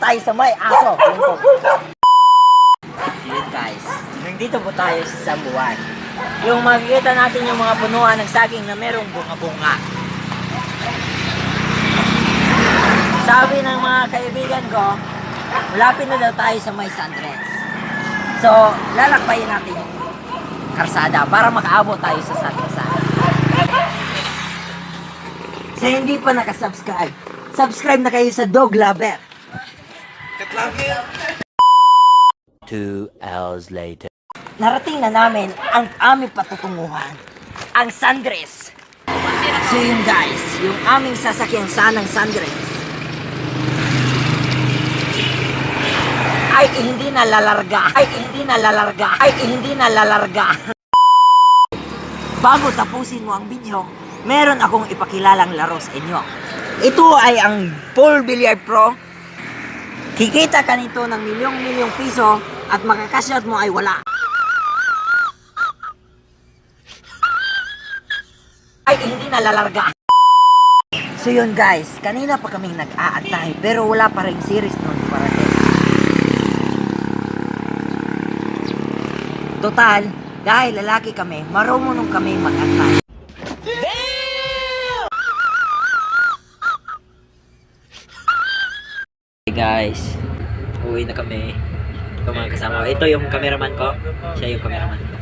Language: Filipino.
tayo sa may aso. Yun guys, nandito po tayo sa Zamboanga. Yung makikita natin yung mga punuan ng saging na merong bunga-bunga. Sabi ng mga kaibigan ko, malapit na daw tayo sa may Sandres. So, lalakbayin natin yung karsada para makaabot tayo sa Sandres. Sa hindi pa nakasubscribe, subscribe na kayo sa Dog Lover. 2 hours later. Narating na namin ang aming patutunguhan, ang Sandres. So yun guys, yung aming sasakyan sanang Sandres ay hindi na lalarga. Bago tapusin mo ang video, meron akong ipakilalang laro sa inyo. Ito ay ang Pool Billiard Pro. Kikita ka nito ng milyong piso at makakasyot mo ay wala. Ay hindi na lalarga. So yun guys, kanina pa kaming nag-aantay pero wala pa rin series nun parating. Total, dahil lalaki kami, marunong kami mag-antay. Hey guys, uwi na kami. Ito mga kasama. Ito yung cameraman ko. Siya yung cameraman ko.